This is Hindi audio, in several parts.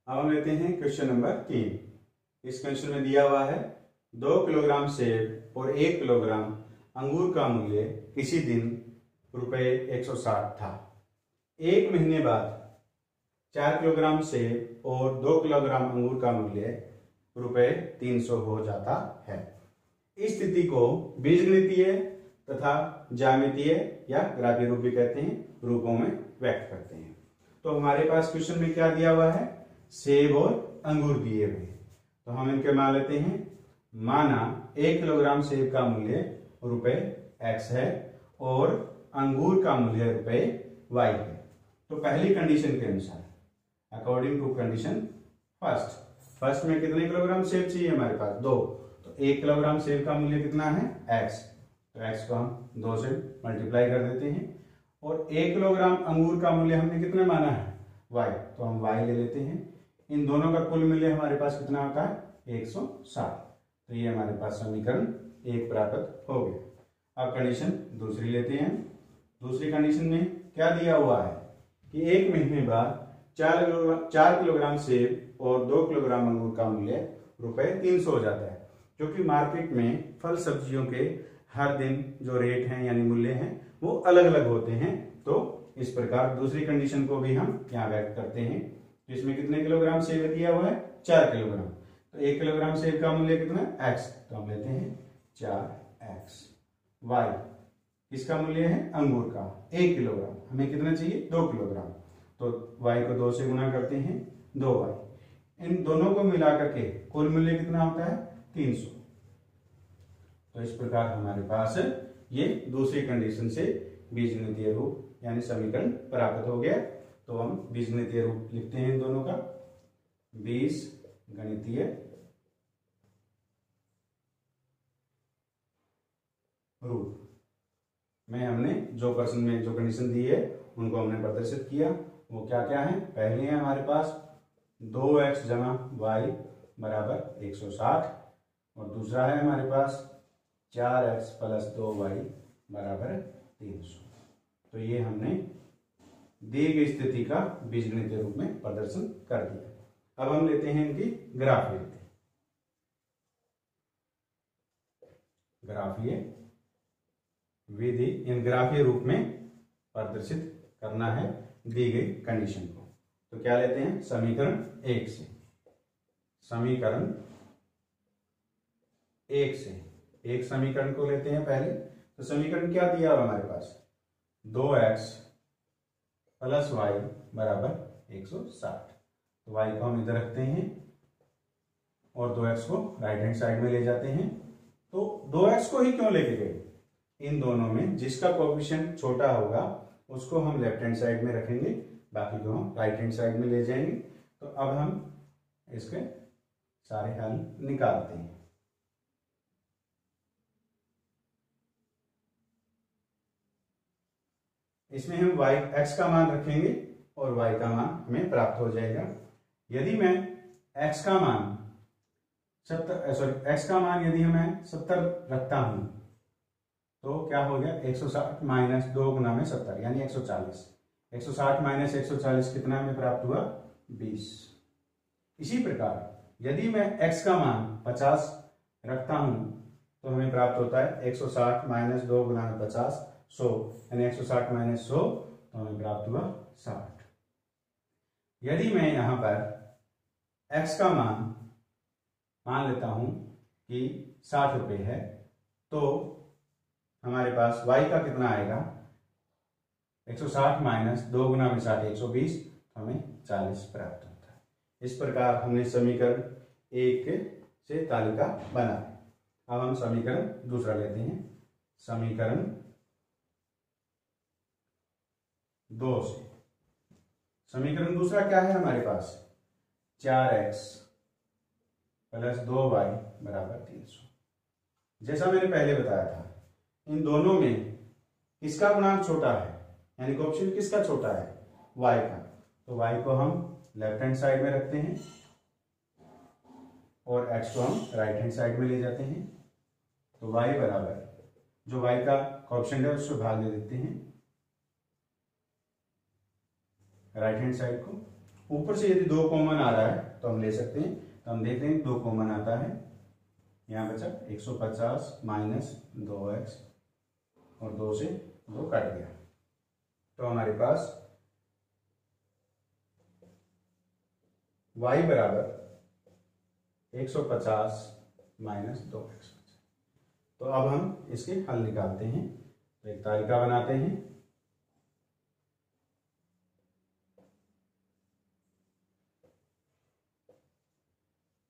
अब हम लेते हैं क्वेश्चन नंबर 3। इस क्वेश्चन में दिया हुआ है 2 किलोग्राम सेब और 1 किलोग्राम अंगूर का मूल्य किसी दिन ₹160 था। 1 महीने बाद 4 किलोग्राम सेब और 2 किलोग्राम अंगूर का मूल्य ₹300 हो जाता है। इस स्थिति को बीजगणितीय तथा ज्यामितीय या ग्राफीय रूप भी कहते हैं, रूपों में व्यक्त करते हैं। तो हमारे पास क्वेश्चन में क्या दिया हुआ है, सेब और अंगूर दिए हुए। तो हम इनके मान लेते हैं। माना 1 किलोग्राम सेब का मूल्य ₹X है और अंगूर का मूल्य ₹Y है। तो पहली कंडीशन के अनुसार, अकॉर्डिंग टू कंडीशन फर्स्ट में कितने किलोग्राम सेब चाहिए हमारे पास? 2। तो 1 किलोग्राम सेब का मूल्य कितना है? X। तो X को हम 2 से मल्टीप्लाई कर देते हैं। और 1 किलोग्राम अंगूर का मूल्य हमने कितना माना है? Y। तो हम Y ले लेते हैं। इन दोनों का कुल मूल्य हमारे पास कितना होता है? 160। तो ये हमारे पास समीकरण 1 प्राप्त हो गया। अब कंडीशन दूसरी लेते हैं। दूसरी कंडीशन में क्या दिया हुआ है कि 1 महीने बाद 4 किलोग्राम सेब और 2 किलोग्राम अंगूर का मूल्य ₹300 हो जाता है। क्योंकि मार्केट में फल सब्जियों के हर दिन जो रेट हैं यानी मूल्य हैं वो अलग अलग होते हैं। तो इस प्रकार दूसरी कंडीशन को भी हम यहाँ व्यक्त करते हैं। तो इसमें कितने किलोग्राम सेब दिया हुआ है? 4 किलोग्राम। तो 1 किलोग्राम सेब का मूल्य कितना है? X। तो हम लेते हैं 4X। Y किसका मूल्य है? अंगूर का 1 किलोग्राम। हमें कितना चाहिए? 2 किलोग्राम। तो Y को 2 से गुना करते हैं, 2Y। इन दोनों को मिलाकर के कुल मूल्य कितना होता है? 300। तो इस प्रकार हमारे पास ये दूसरी कंडीशन से बीजगणितीय रूप यानी समीकरण प्राप्त हो गया। तो हम बीजगणितीय रूप लिखते हैं इन दोनों का। बीजगणितीय रूप में हमने जो प्रश्न में जो कंडीशन दी है उनको हमने प्रदर्शित किया। वो क्या क्या है? पहले है हमारे पास 2x जमा y बराबर 160 और दूसरा है हमारे पास 4x प्लस 2y बराबर 300। तो ये हमने दी गई स्थिति का बीजगणितीय रूप में प्रदर्शन कर दिया। अब हम लेते हैं इनकी ग्राफीय विधि। ग्राफीय विधि इन ग्राफीय रूप में प्रदर्शित करना है दी गई कंडीशन को। तो क्या लेते हैं? समीकरण 1 से। समीकरण 1 से एक समीकरण को लेते हैं पहले। तो समीकरण क्या दिया हुआ हमारे पास? 2x प्लस y बराबर 160। तो y को हम इधर रखते हैं और 2x को राइट हैंड साइड में ले जाते हैं। तो 2x को ही क्यों लेके गए? इन दोनों में जिसका कोएफिशिएंट छोटा होगा उसको हम लेफ्ट हैंड साइड में रखेंगे, बाकी को हम राइट हैंड साइड में ले जाएंगे। तो अब हम इसके सारे हल निकालते हैं। इसमें हम x का मान रखेंगे और y का मान हमें प्राप्त हो जाएगा। यदि मैं x का मान 70 यदि मैं 70 रखता हूं तो क्या हो गया? 160 माइनस 2 गुना में 70 यानी 140। 160 माइनस 140 कितना हमें प्राप्त हुआ? 20। इसी प्रकार यदि मैं x का मान 50 रखता हूं तो हमें प्राप्त होता है 160 माइनस 2 गुना में 50 100 यानी 160 माइनस 100 तो हमें प्राप्त हुआ 60। यदि मैं यहां पर x का मान लेता हूं कि 60 रुपये है तो हमारे पास y का कितना आएगा? 160 माइनस 2 गुना में 60 120 तो हमें 40 प्राप्त होता है। इस प्रकार हमने समीकरण 1 से तालिका बना। अब हम समीकरण दूसरा लेते हैं। समीकरण 2 से समीकरण दूसरा क्या है हमारे पास? 4x प्लस 2y बराबर 300। जैसा मैंने पहले बताया था इन दोनों में किसका गुणांक छोटा है यानी कोएफिशिएंट किसका छोटा है? y का। तो y को हम लेफ्ट हैंड साइड में रखते हैं और x को हम राइट हैंड साइड में ले जाते हैं। तो y बराबर जो y का कोएफिशिएंट है उसको भाग दे देते हैं राइट हैंड साइड को ऊपर से यदि 2 कॉमन आ रहा है तो हम ले सकते हैं, तो हम देखते हैं 2 कॉमन आता है, यहाँ बचा 150 माइनस 2x और 2 से 2 कट गया, तो हमारे पास y बराबर 150 माइनस 2x। तो अब हम इसके हल निकालते हैं, तो एक तालिका बनाते हैं।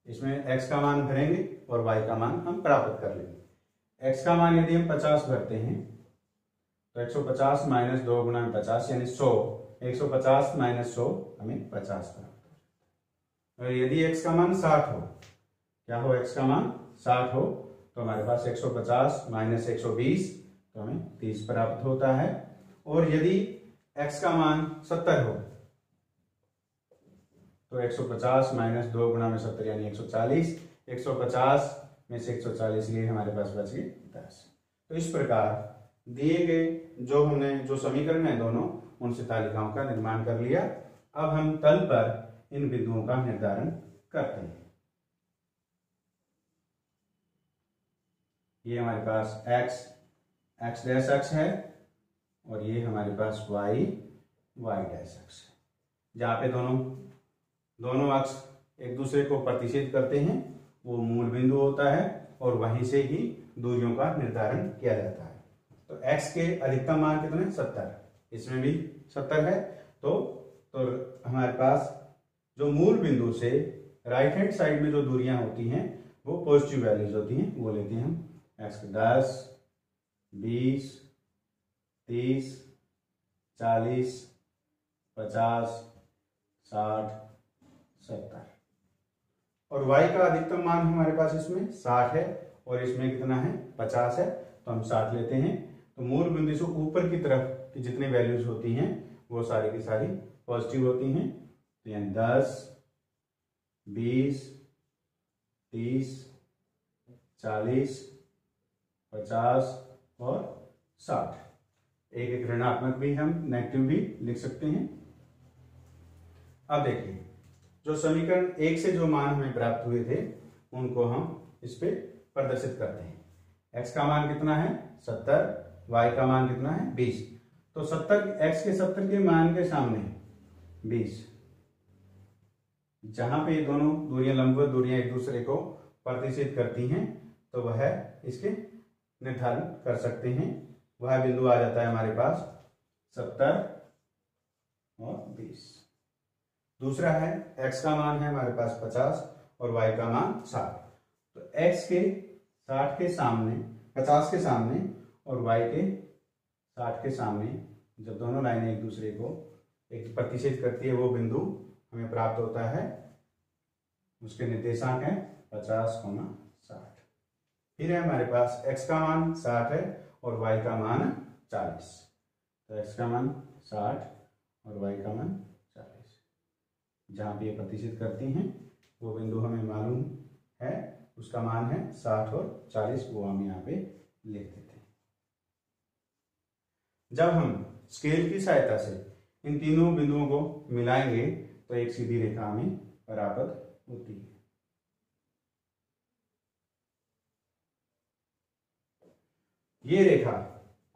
इसमें x का मान भरेंगे और y का मान हम प्राप्त कर लेंगे। x का मान यदि हम 50 भरते हैं तो 150 माइनस 2 गुना 50 यानी 100, 150 माइनस 100 हमें 50 प्राप्त हो। और यदि x का मान 60 हो, क्या हो, x का मान 60 हो तो हमारे पास 150 माइनस 120 तो हमें 30 प्राप्त होता है। और यदि x का मान 70 हो तो 150 माइनस 2 गुना में 70 यानी 140, 150 में से 140 लिए हमारे पास बच गए 10। तो इस प्रकार दिए गए जो समीकरण है दोनों, उनसे तालिकाओं का निर्माण कर लिया। अब हम तल पर इन बिंदुओं का निर्धारण करते हैं। ये हमारे पास x डैश अक्ष है और ये हमारे पास y डैश अक्ष है, जहाँ पे दोनों अक्ष एक दूसरे को प्रतिच्छेद करते हैं, वो मूल बिंदु होता है और वहीं से ही दूरियों का निर्धारण किया जाता है। तो x के अधिकतम मान कितने, 70, इसमें भी 70 है। तो हमारे पास जो मूल बिंदु से राइट हैंड साइड में जो दूरियां होती हैं वो पॉजिटिव वैल्यूज होती हैं, वो लेते हैं हम x 10, 20, 30, 40, 50, 60, 70। और y का अधिकतम मान हमारे पास इसमें 60 है और इसमें कितना है, 50 है, तो हम 60 लेते हैं। तो मूल बिंदु से ऊपर की तरफ की जितनी वैल्यूज होती हैं वो सारी की सारी पॉजिटिव होती हैं। तो यानी 10, 20, 30, 40, 50 और 60। एक ऋणात्मक भी हम नेगेटिव भी लिख सकते हैं। अब देखिए, जो समीकरण 1 से जो मान हमें प्राप्त हुए थे उनको हम इस पे प्रदर्शित करते हैं। x का मान कितना है, 70, y का मान कितना है, 20। तो 70 x के 70 के मान के सामने 20, जहां पे ये दोनों दूरियां लंबवत दूरियां एक दूसरे को प्रतिच्छेद करती हैं, तो वह इसके निर्धारण कर सकते हैं। वह बिंदु आ जाता है हमारे पास 70 और 20। दूसरा है x का मान है हमारे पास 50 और y का मान 60। तो x के 60 के सामने, 50 के सामने और y के 60 के सामने जब दोनों लाइनें एक दूसरे को एक प्रतिच्छेद करती है, वो बिंदु हमें प्राप्त होता है। उसके निर्देशांक है 50, 60। फिर है हमारे पास x का मान 60 है और y का मान 40। तो x का मान 60 और y का मान 40, जहाँ पे ये प्रतिच्छेद करती हैं वो बिंदु हमें मालूम है, उसका मान है 60 और 40, वो हम यहाँ पे लिख देते हैं। जब हम स्केल की सहायता से इन तीनों बिंदुओं को मिलाएंगे तो एक सीधी रेखा हमें प्राप्त होती है। ये रेखा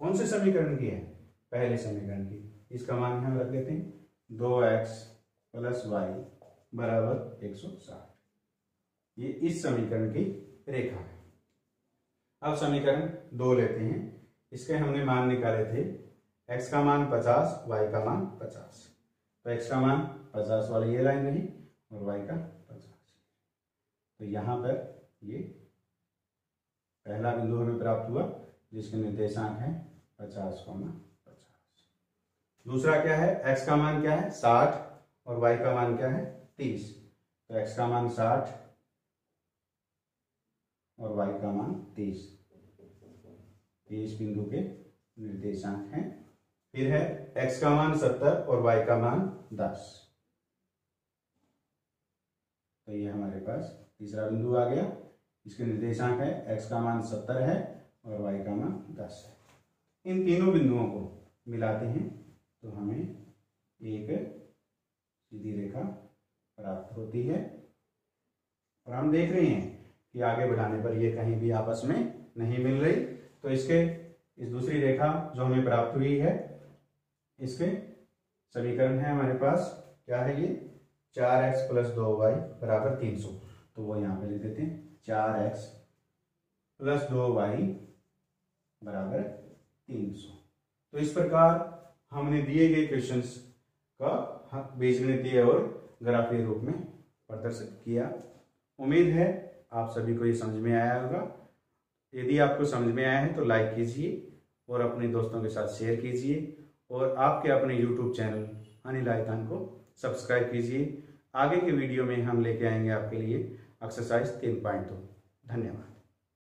कौन से समीकरण की है, पहले समीकरण की। इसका मान हम रख देते हैं 2x प्लस वाई बराबर 160। ये इस समीकरण की रेखा है। अब समीकरण 2 लेते हैं। इसके हमने मान निकाले थे, x का मान 50, y का मान 50। तो x का मान 50 वाली ये लाइन रही और y का 50। तो यहाँ पर ये पहला बिंदु हमें प्राप्त हुआ जिसके निर्देशांक है 50, 50। दूसरा क्या है, x का मान क्या है 60 और y का मान क्या है 30। तो x का मान 60 और y का मान 30 बिंदु के निर्देशांक हैं। फिर है x का मान 70 और y का मान 10। तो ये हमारे पास तीसरा बिंदु आ गया। इसके निर्देशांक है x का मान 70 है और y का मान 10 है। इन तीनों बिंदुओं को मिलाते हैं तो हमें एक सीधी रेखा प्राप्त होती है। और हम देख रहे हैं कि आगे बढ़ाने पर ये कहीं भी आपस में नहीं मिल रही, तो इस दूसरी रेखा जो हमें प्राप्त हुई है, इसके समीकरण है हमारे पास, क्या है ये, 4x + 2y = 300। तो वो यहाँ पे लिख देते हैं 4x + 2y = 300। तो इस प्रकार हमने दिए गए क्वेश्चंस का बीजगणितीय और ग्राफीय रूप में प्रदर्शित किया। उम्मीद है आप सभी को ये समझ में आया होगा। यदि आपको समझ में आया है तो लाइक कीजिए और अपने दोस्तों के साथ शेयर कीजिए, और आपके अपने YouTube चैनल अनिल आयतान को सब्सक्राइब कीजिए। आगे के वीडियो में हम लेके आएंगे आपके लिए एक्सरसाइज 3.2। धन्यवाद।